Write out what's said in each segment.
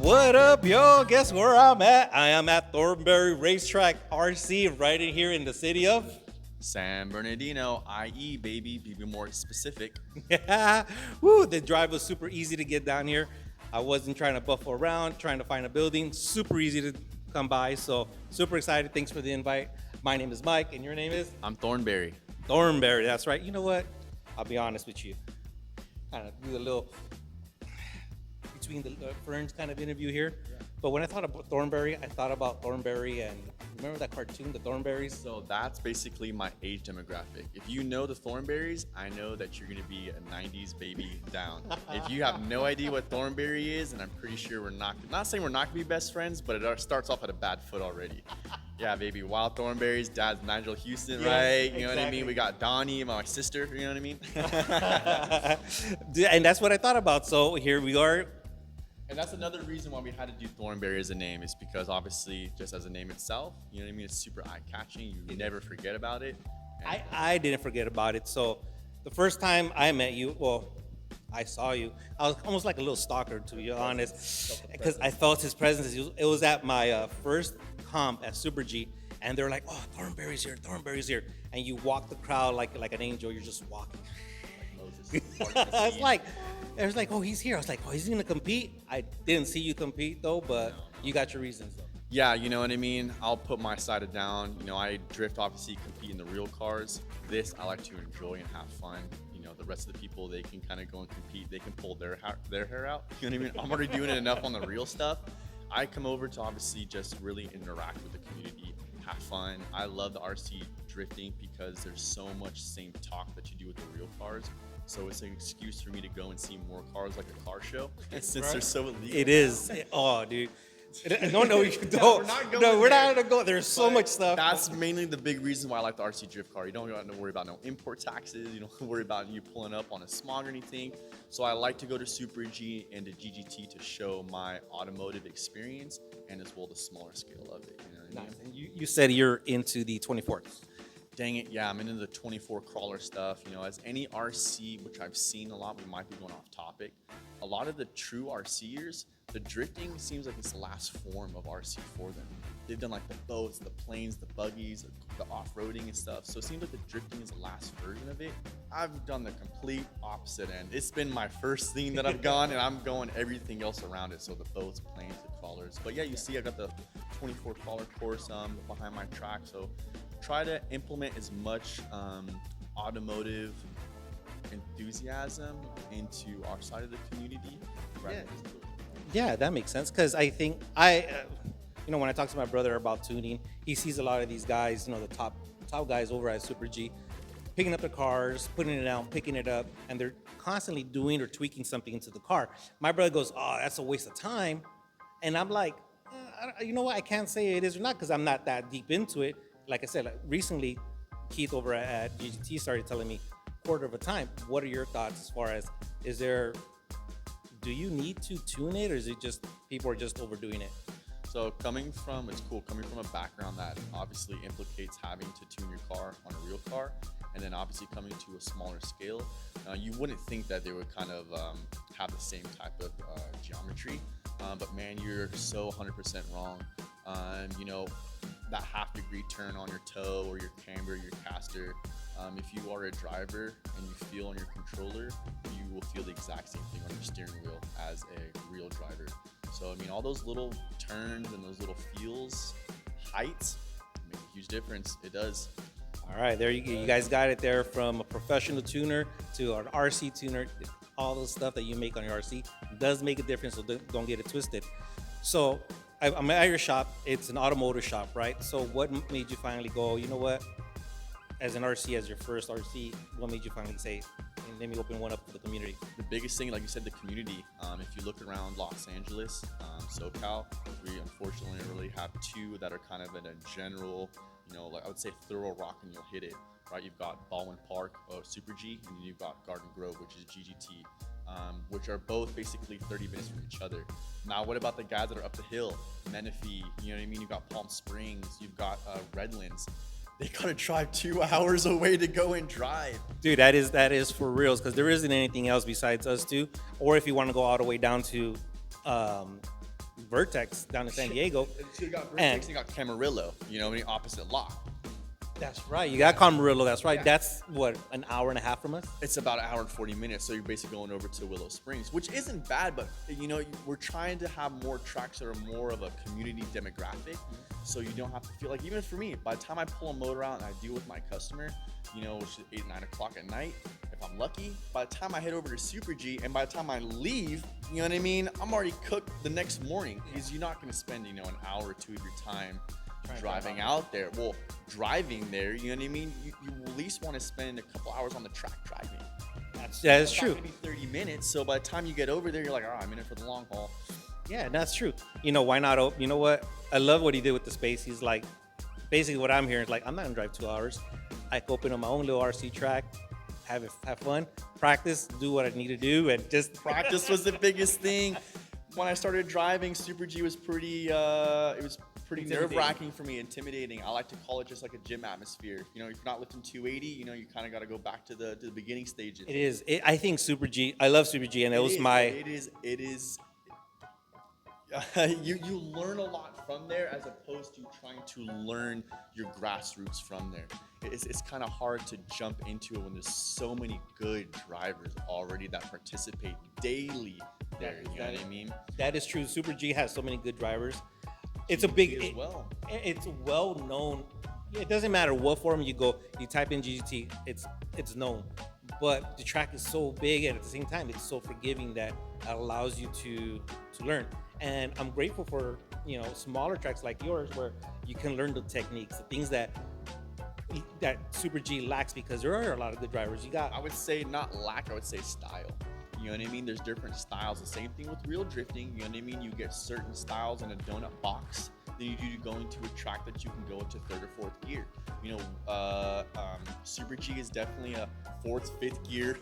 What up, yo? Guess where I'm at? I am at Thornberry Racetrack RC right in here in the city of. San Bernardino, i.e., baby, be more specific. Yeah. Woo, the drive was super easy to get down here. I wasn't trying to buffle around, trying to find a building. Super easy to come by. So super excited. Thanks for the invite. My name is Mike, and your name is? I'm Thornberry. Thornberry, that's right. You know what? I'll be honest with you. Kind of do a little between the ferns kind of interview here. Yeah. But when I thought about Thornberry, I thought about Thornberry and remember that cartoon, the Thornberries? So that's basically my age demographic. If you know the Thornberries, I know that you're gonna be a 90s baby down. If you have no idea what Thornberry is, and I'm pretty sure we're not saying we're not gonna be best friends, but it starts off at a bad foot already. Yeah, baby, Wild Thornberries, dad's Nigel Houston, yes, right? You know what I mean? We got Donnie, my sister, you know what I mean? And that's what I thought about, so here we are. And that's another reason why we had to do Thornberry as a name, is because obviously just as a name itself, you know what I mean? It's super eye-catching. You never forget about it. I didn't forget about it. So the first time I met you, well, I saw you, I was almost like a little stalker, to be honest, because I felt his presence. It was at my first comp at Super G, and they're like, oh, Thornberry's here, Thornberry's here. And you walk the crowd like an angel. You're just walking. I was like, oh, he's here. I was like, oh, he's gonna compete. I didn't see you compete though, but you got your reasons though. Yeah, you know what I mean? I'll put my side of down. You know, I drift obviously compete in the real cars. This I like to enjoy and have fun. You know, the rest of the people, they can kind of go and compete. They can pull their hair out. You know what I mean? I'm already doing it enough on the real stuff. I come over to obviously just really interact with the community, have fun. I love the RC drifting because there's so much same talk that you do with the real cars. So it's an excuse for me to go and see more cars like a car show. And since they're so illegal. It is. Oh, dude. No, you don't. We're not gonna go. There's so much stuff. That's mainly the big reason why I like the RC drift car. You don't have to worry about no import taxes. You don't have to worry about you pulling up on a smog or anything. So I like to go to Super G and to GGT to show my automotive experience and as well the smaller scale of it. You know what I mean? Nice. And you said you're into the 24th. Dang it, yeah, I'm into the 24 crawler stuff. You know, as any RC, which I've seen a lot, we might be going off topic. A lot of the true RCers, the drifting seems like it's the last form of RC for them. They've done like the boats, the planes, the buggies, the off-roading and stuff. So it seems like the drifting is the last version of it. I've done the complete opposite end. It's been my first thing that I've gone, and I'm going everything else around it. So the boats, planes, the crawlers. But yeah, you see I got the 24 crawler course behind my track. So try to implement as much automotive enthusiasm into our side of the community. Yeah, that makes sense. Because I think when I talk to my brother about tuning, he sees a lot of these guys, the top guys over at Super G, picking up the cars, putting it out, picking it up, and they're constantly doing or tweaking something into the car. My brother goes, oh, that's a waste of time. And I'm like, you know what? I can't say it is or not because I'm not that deep into it. Like I said, recently, Keith over at GGT started telling me quarter of a time. What are your thoughts as far as, do you need to tune it, or is it just people are just overdoing it? So it's cool coming from a background that obviously implicates having to tune your car on a real car, and then obviously coming to a smaller scale. You wouldn't think that they would kind of have the same type of geometry, but man, you're so 100% wrong. That half-degree turn on your toe or your camber, your caster, if you are a driver and you feel on your controller, you will feel the exact same thing on your steering wheel as a real driver. So, all those little turns and those little feels, heights, make a huge difference. It does. All right, there you guys got it there, from a professional tuner to an RC tuner. All the stuff that you make on your RC does make a difference, so don't get it twisted. So I'm at your shop. It's an automotive shop, right? So what made you finally go, you know what, as an RC, as your first RC, what made you finally say, let me open one up for the community? The biggest thing, like you said, the community. If you look around Los Angeles, SoCal, we unfortunately really have two that are kind of in a general, like I would say thorough rock and you'll hit it, right? You've got Baldwin Park, Super G, and you've got Garden Grove, which is GGT. Which are both basically 30 minutes from each other. Now, what about the guys that are up the hill? Menifee, you know what I mean? You've got Palm Springs, you've got Redlands. They gotta drive 2 hours away to go and drive. Dude, that is for reals, because there isn't anything else besides us two. Or if you want to go all the way down to Vertex down in San Diego. So you got Vertex And- and you got Camarillo, you know, in the opposite lot. That's right. You got Camarillo. That's right. Yeah. That's what, an hour and a half from us. It's about an hour and 40 minutes, so you're basically going over to Willow Springs, which isn't bad, but you know, we're trying to have more tracks that are more of a community demographic, so you don't have to feel like, even for me, by the time I pull a motor out and I deal with my customer, you know, which is 8, 9 o'clock at night, if I'm lucky, by the time I head over to Super G and by the time I leave, you know what I mean, I'm already cooked the next morning, because you're not going to spend, you know, an hour or two of your time driving out there. Well, driving there, you know what I mean? You at least want to spend a couple hours on the track driving. That is true. Maybe 30 minutes. So by the time you get over there, you're like, all right, I'm in it for the long haul. Yeah, that's true. You know, why not? You know what? I love what he did with the space. He's like, basically what I'm hearing is like, I'm not gonna drive 2 hours. I can open up my own little RC track, have fun, practice, do what I need to do, and just Practice was the biggest thing. When I started driving, Super G was pretty, pretty nerve-wracking for me, intimidating. I like to call it just like a gym atmosphere. You know, if you're not lifting 280, you know, you kind of got to go back to the beginning stages. It is. I think Super G. I love Super G, and it was my. It is. You learn a lot from there as opposed to trying to learn your grassroots from there. It's kind of hard to jump into it when there's so many good drivers already that participate daily there. You know what I mean? That is true. Super G has so many good drivers. It's a big. as well. It's well known. It doesn't matter what forum you go. You type in GGT, it's known. But the track is so big, and at the same time, it's so forgiving that it allows you to learn. And I'm grateful for, you know, smaller tracks like yours where you can learn the techniques, the things that Super G lacks, because there are a lot of good drivers. You got. I would say not lack, I would say style. You know what I mean? There's different styles. The same thing with real drifting. You know what I mean? You get certain styles in a donut box than you do to go into a track that you can go into third or fourth gear. You know, Super G is definitely a fourth, fifth gear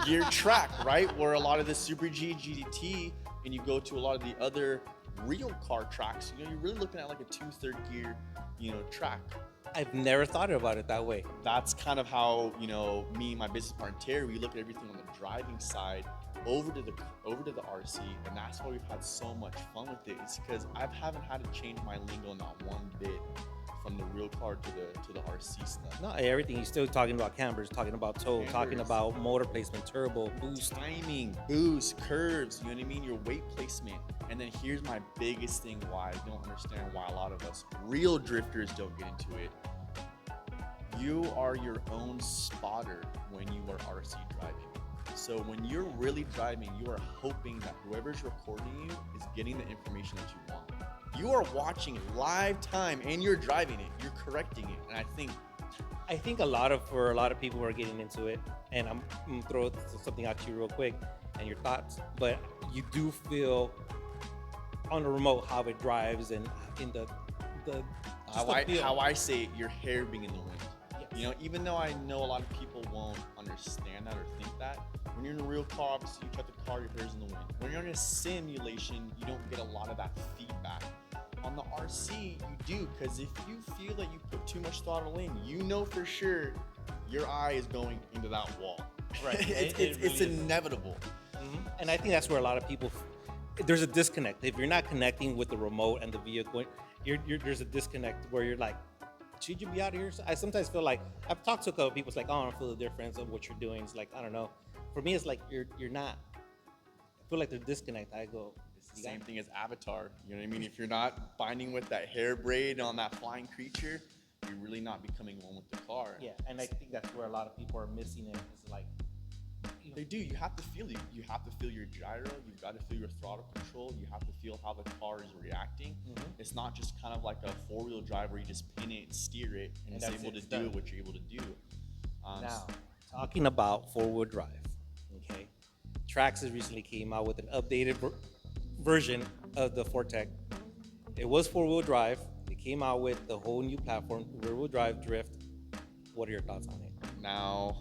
gear track, right? Where a lot of the Super G, GDT, and you go to a lot of the other real car tracks, you know, you're really looking at like a 2 third gear, you know, track. I've never thought about it that way. That's kind of how, you know, me and my business partner Terry, we look at everything on the driving side over to the RC, and that's why we've had so much fun with it. It's because I haven't had to change my lingo not one bit from the real car to the RC stuff. No, everything. You're still talking about cambers, talking about toe, talking about motor placement, turbo, boost. Timing, boost, curves, you know what I mean? Your weight placement. And then here's my biggest thing why I don't understand why a lot of us real drifters don't get into it. You are your own spotter when you are RC driving. So when you're really driving, you are hoping that whoever's recording you is getting the information that you want. You are watching live time and you're driving it. You're correcting it. And I think a lot of people who are getting into it, and I'm gonna throw something out to you real quick and your thoughts, but you do feel on the remote how it drives and in the how I say it, your hair being in the wind. Yes. You know, even though I know a lot of people won't understand that or think that, when you're in a real car, obviously you cut the car, your hair's in the wind. When you're in a simulation, you don't get a lot of that feedback. On the RC, you do, because if you feel that you put too much throttle in, you know for sure your eye is going into that wall. Right. It's inevitable. Mm-hmm. And I think that's where a lot of people, there's a disconnect. If you're not connecting with the remote and the vehicle, there's a disconnect where you're like, should you be out here? I sometimes feel like, I've talked to a couple of people, it's like, oh, I don't feel the difference of what you're doing. It's like, I don't know. For me, it's like, you're not, I feel like there's a disconnect. I go, it's the same thing as Avatar. You know what I mean? If you're not binding with that hair braid on that flying creature, you're really not becoming one with the car. Yeah, and I think that's where a lot of people are missing it. It's like, they do. You have to feel it. You have to feel your gyro. You've got to feel your throttle control. You have to feel how the car is reacting. Mm-hmm. It's not just kind of like a four-wheel drive where you just pin it, steer it, and it's able to do what you're able to do. Now, talking about four-wheel drive, okay? Traxxas recently came out with an updated version of the Fortec. It was four-wheel drive. They came out with the whole new platform, rear-wheel drive drift. What are your thoughts on it? Now,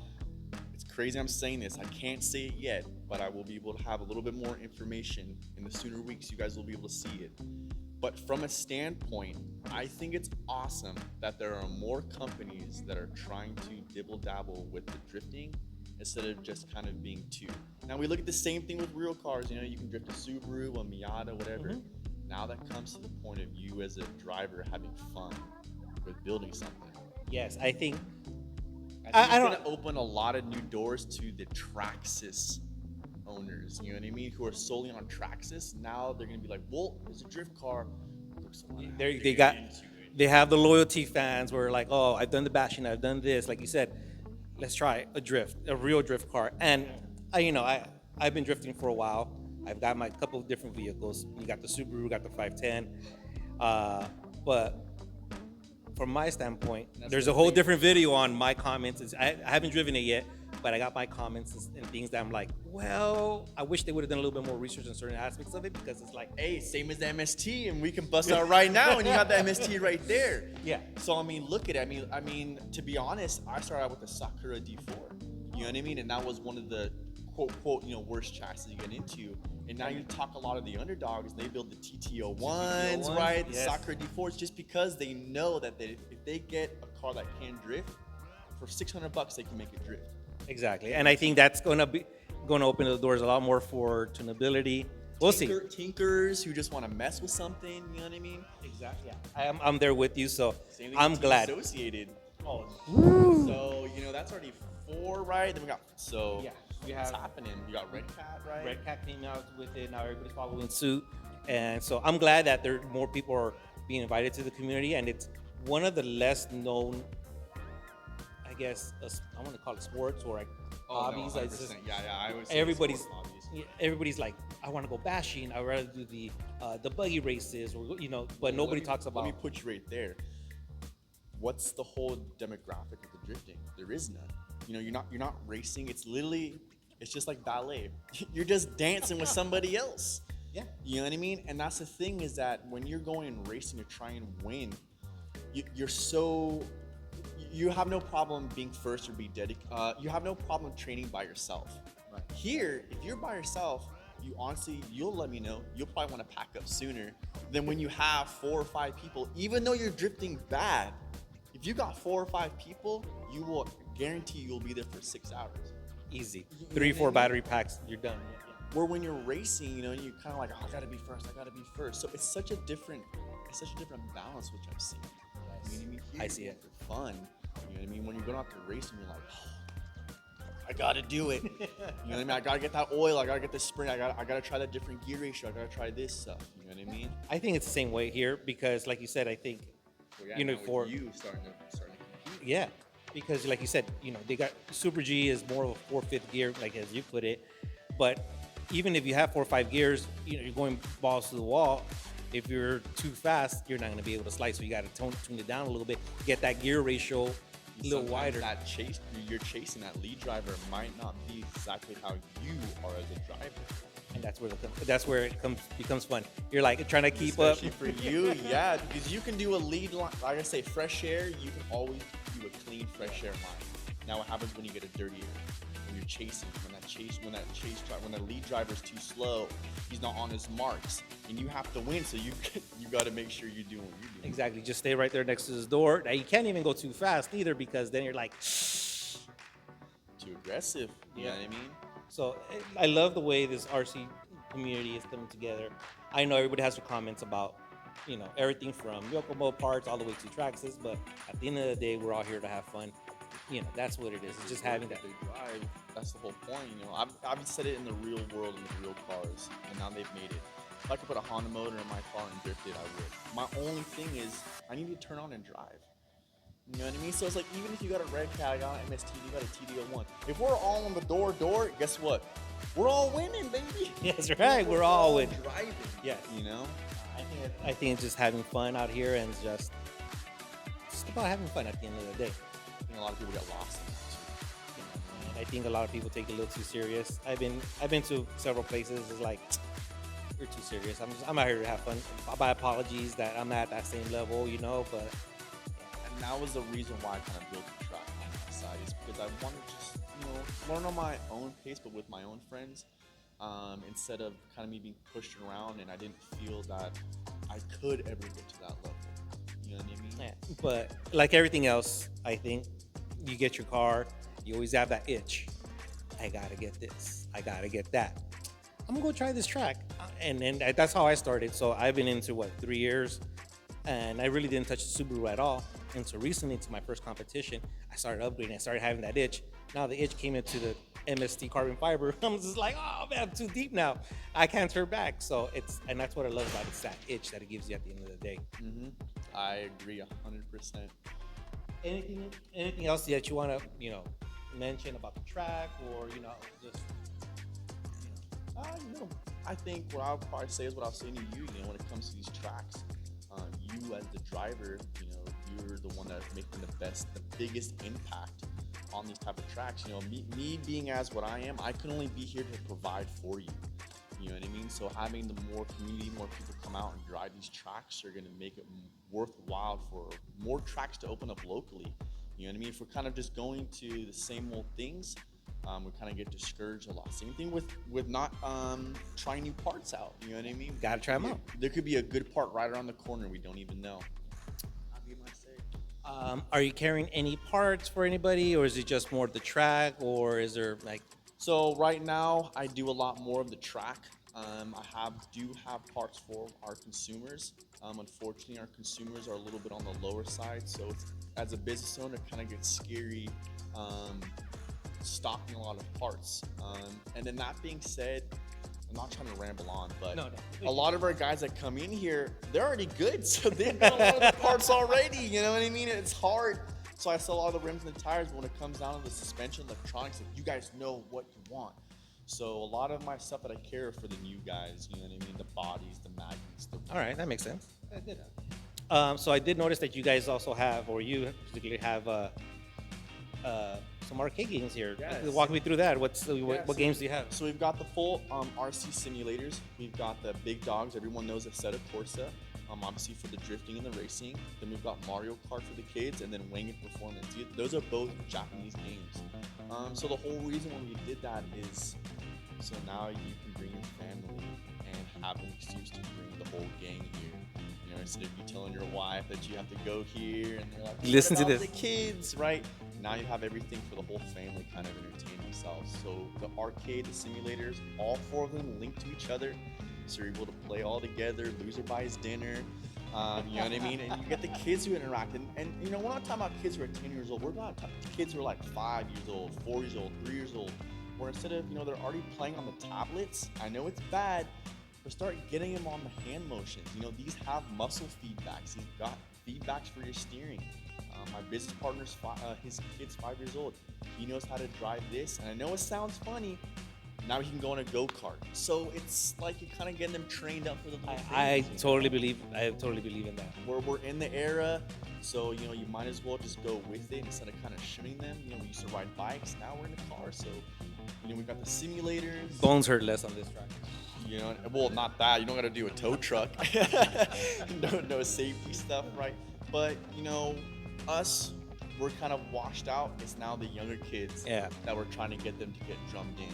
it's crazy I'm saying this. I can't say it yet, but I will be able to have a little bit more information in the sooner weeks. You guys will be able to see it. But from a standpoint, I think it's awesome that there are more companies that are trying to dibble-dabble with the drifting instead of just kind of being two. Now, we look at the same thing with real cars. You know, you can drift a Subaru, a Miata, whatever. Mm-hmm. Now that comes to the point of you as a driver having fun with building something. Yes, I think I think I it's don't. gonna open a lot of new doors to the Traxxas owners. You know what I mean? Who are solely on Traxxas. Now they're gonna be like, well, it's a drift car. So I have to They get got into it. they have the loyalty fans where like, oh, I've done the bashing, I've done this. Like you said, let's try a real drift car. And I've been drifting for a while. I've got my couple of different vehicles. You got the Subaru, got the 510. But from my standpoint, That's there's the a whole thing. different video on my comments. I haven't driven it yet, but I got my comments and things that I'm like, well, I wish they would have done a little bit more research on certain aspects of it because it's like, Hey, same as the MST, and we can bust out right now, and you got the MST right there. yeah, So I mean, look at it. I mean, to be honest, I started out with the Sakura D4. You know what I mean? And that was one of the quote worst chassis you get into. And now you talk a lot of the underdogs. They build the TTO1s, right? The yes. Sakura D4s, just because they know that if they get a car that can drift, for $600 they can make it drift. exactly. And I think that's going to open the doors a lot more for tunability. We'll see. Tinkers who just want to mess with something. You know what I mean? Exactly. Yeah. I'm there with you, so Same thing I'm with glad. Associated. Oh, So that's already 4, right? Then we got yeah. We what's have happening? You got Red Cat, right? Red Cat came out with it. Now everybody's following suit, and so I'm glad that there more people are being invited to the community, and it's one of the less known, I guess, I want to call it sports or like hobbies. No, It's just 100%. Yeah. I always say everybody's sport hobbies. yeah, everybody's like, I want to go bashing. I'd rather do the buggy races, or but nobody talks about. Let me put you right there. What's the whole demographic of the drifting? There is none. You're not racing. It's just like ballet. You're just dancing with somebody else. Yeah. You know what I mean? And that's the thing, is that when you're going and racing to try and win, you have no problem being first or be dedicated. You have no problem training by yourself. Right. Here, if you're by yourself, you'll let me know. You'll probably want to pack up sooner than when you have 4 or 5 people. Even though you're drifting bad, if you got 4 or 5 people, you will guarantee you'll be there for 6 hours. Easy. You know 3, what I 4 mean? battery packs, you're done. Where when you're racing, you kind of like, oh, I gotta be first. So it's such a different balance, which I've seen. You know what I mean? Here I you see go it. for fun. You know what I mean? When you're going out to racing, you're like, oh, I gotta do it. You know what I mean? I gotta get that oil. I gotta get the spring. I gotta try that different gear ratio. I gotta try this stuff. You know what I mean? I think it's the same way here because, like you said, I think Well, yeah, You know, now with for- you starting to compete. yeah, because like you said, they got Super G is more of a 4/5 gear, like as you put it. But even if you have 4 or 5 gears, you're going balls to the wall. If you're too fast, you're not going to be able to slide. So you got to tune it down a little bit, get that gear ratio a little Sometimes wider. That you're chasing that lead driver might not be exactly how you are as a driver. And that's where it becomes fun. You're like trying to keep up. Especially for you, yeah, because you can do a lead line. Like I say, fresh air. You can always do a clean fresh air line. Now, what happens when you get a dirty air? When you're chasing, when the lead driver's too slow, he's not on his marks, and you have to win. So you got to make sure you're doing what you're doing. Exactly. Just stay right there next to his door. Now, you can't even go too fast either because then you're like. Too aggressive. You know Yeah. what I mean? So I love the way this RC community is coming together. I know everybody has their comments about, everything from Yokomo parts all the way to Traxxas, but at the end of the day, we're all here to have fun. That's what it is. It's just having that. They drive. That's the whole point. I've said it in the real world in the real cars, and now they've made it. If I could put a Honda motor in my car and drift it, I would. My only thing is I need to turn on and drive. You know what I mean? So it's like, even if you got a Red Cat, I got an MST, you got a TD01. If we're all on the door, guess what? We're all winning, baby. That's right. We're all winning. driving. Yes. I I think it's just having fun out here and just about having fun at the end of the day. think a lot of people get lost in that too. And I think a lot of people take it a little too serious. I've been to several places. It's like, you're too serious. I'm out here to have fun. My apologies that I'm not at that same level, but And that was the reason why I kind of built the track on my side, is because I wanted to just, learn on my own pace, but with my own friends, instead of kind of me being pushed around, and I didn't feel that I could ever get to that level. You know what I mean? yeah. But like everything else, I think you get your car, you always have that itch. I gotta get this. I gotta get that. I'm gonna go try this track. and that's how I started. So I've been into what 3 years, and I really didn't touch the Subaru at all. And so recently, to my first competition, I started upgrading. I started having that itch. Now the itch came into the MST carbon fiber. I'm just like, oh man, I'm too deep now. I can't turn back. So and that's what I love about it. It's that itch that it gives you at the end of the day. I agree 100%. Anything else that you want to mention about the track, or just You know, I think what I'll probably say is what I was saying to you. You know, when it comes to these tracks, you as the driver, you know, you're the one that's making the biggest impact on these type of tracks. You know, me being as what I am, I can only be here to provide for you. You know what I mean? So having the more community, more people come out and drive these tracks are going to make it worthwhile for more tracks to open up locally. You know what I mean? If we're kind of just going to the same old things, we kind of get discouraged a lot. Same thing with not trying new parts out. You know what I mean? gotta try them out. There could be a good part right around the corner we don't even know. I'll give my say. Are you carrying any parts for anybody, or is it just more the track, or is there like? So right now, I do a lot more of the track. I do have parts for our consumers. Unfortunately, our consumers are a little bit on the lower side, so as a business owner, it kind of gets scary stocking a lot of parts. And then that being said, I'm not trying to ramble on, but No. a lot of our guys that come in here, they're already good, so they've got a lot of the parts already. You know what I mean? It's hard. So I sell all the rims and the tires, but when it comes down to the suspension, electronics, like, you guys know what you want. So a lot of my stuff that I carry for the new guys, you know what I mean? The bodies, the magnets. All right, that makes sense. So I did notice that you guys also have, or you particularly have, some arcade games here. Yes. Walk me through that. What So- games do you have? So we've got the full RC simulators. We've got the big dogs. Everyone knows Assetto Corsa. Obviously for the drifting and the racing. Then we've got Mario Kart for the kids, and then Wing and Performance. Those are both Japanese games. So the whole reason when we did that is so now you can bring your family and have an excuse to bring the whole gang here. You know, instead of you telling your wife that you have to go here and they're like, Listen to "What about this." the kids, right? Now you have everything for the whole family kind of entertain themselves. So the arcade, the simulators, all four of them link to each other. So you're able to play all together, loser buys dinner, you know what I mean? And you get the kids who interact. And you know, we're not talking about kids who are 10 years old. We're about kids who are like 5 years old, 4 years old, 3 years old. Where instead of, you know, they're already playing on the tablets, I know it's bad, but start getting them on the hand motions. You know, these have muscle feedbacks. You've got feedbacks for your steering. My business partner's his kid's 5 years old. He knows how to drive this. And I know it sounds funny, now he can go in a go-kart. So it's like you're kind of getting them trained up for the little I things, totally believe in that. We're in the era, so you know you might as well just go with it instead of kind of shooting them. You know, we used to ride bikes, now we're in a car. So you know we've got the simulators. Bones hurt less on this track. You know, well, not that. You don't got to do a tow truck. no safety stuff, right? But you know, we're kind of washed out. It's now the younger kids that we're trying to get them to get drummed in.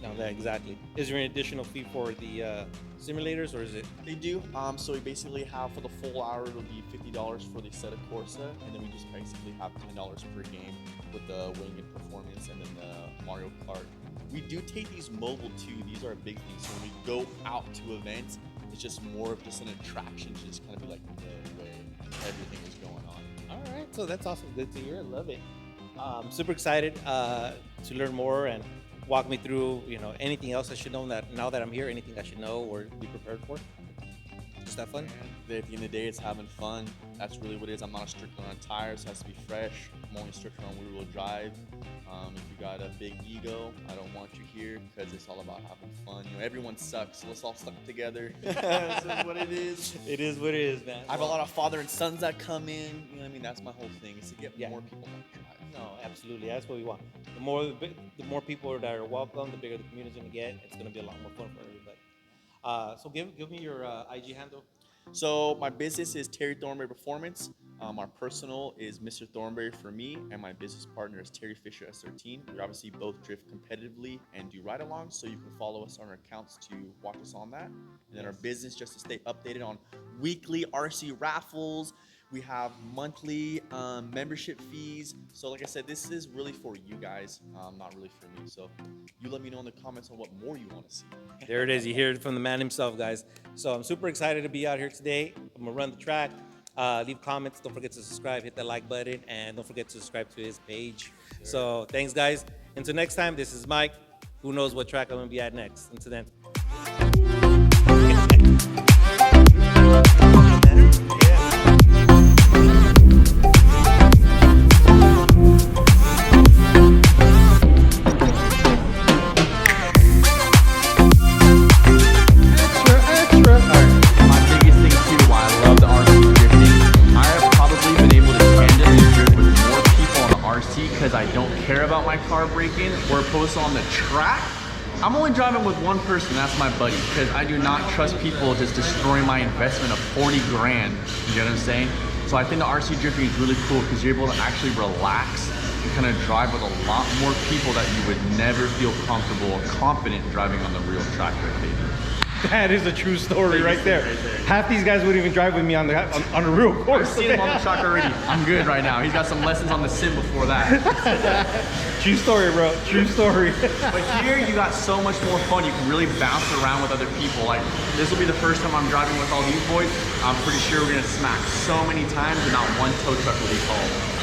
No, that exactly. Is there an additional fee for the simulators, or is it? They do. So we basically have for the full hour it'll be $50 for the Assetto Corsa, and then we just basically have $10 per game with the Wing and Performance, and then the Mario Kart. We do take these mobile too. These are a big thing. So when we go out to events, it's just more of just an attraction to just kind of be like, no way, everything is going on. All right, so that's awesome. Good to hear. I love it. Super excited to learn more and walk me through, anything else I should know that now that I'm here, anything I should know or be prepared for. Just have fun. And at the end of the day, it's having fun. That's really what it is. I'm not a stickler on tires. It has to be fresh. I'm only stricter on rear-wheel drive. If you got a big ego, I don't want you here because it's all about having fun. You know, everyone sucks, so let's all suck together. This is what it is. It is what it is, man. I have a lot of father and sons that come in. You know what I mean? That's my whole thing, is to get more people on the drive. No, absolutely. That's what we want. The more people that are welcome, the bigger the community's gonna get. It's gonna be a lot more fun for everybody. So give me your IG handle. So my business is Terry Thornberry Performance. Our personal is Mr. Thornberry for me, and my business partner is Terry Fisher S13. We obviously both drift competitively and do ride-alongs, so you can follow us on our accounts to watch us on that. And then our business, just to stay updated on weekly RC raffles. We have monthly membership fees. So like I said, this is really for you guys, not really for me. So you let me know in the comments on what more you want to see. There it is. You hear it from the man himself, guys. So I'm super excited to be out here today. I'm gonna run the track. Leave comments. Don't forget to subscribe. Hit that like button, and don't forget to subscribe to his page. Sure. So thanks, guys. Until next time, this is Mike. Who knows what track I'm gonna be at next? Until then. Because I don't care about my car breaking, or opposed to on the track, I'm only driving with one person, that's my buddy, because I do not trust people just destroying my investment of 40 grand, you know what I'm saying? So I think the RC drifting is really cool because you're able to actually relax and kind of drive with a lot more people that you would never feel comfortable or confident driving on the real track with. That is a true story right there. Half these guys wouldn't even drive with me on a real course. I've seen him on the track already. I'm good right now. He's got some lessons on the sim before that. True story, bro. True story. But here you got so much more fun. You can really bounce around with other people. Like, this will be the first time I'm driving with all these boys. I'm pretty sure we're gonna smack so many times and not one tow truck will be called.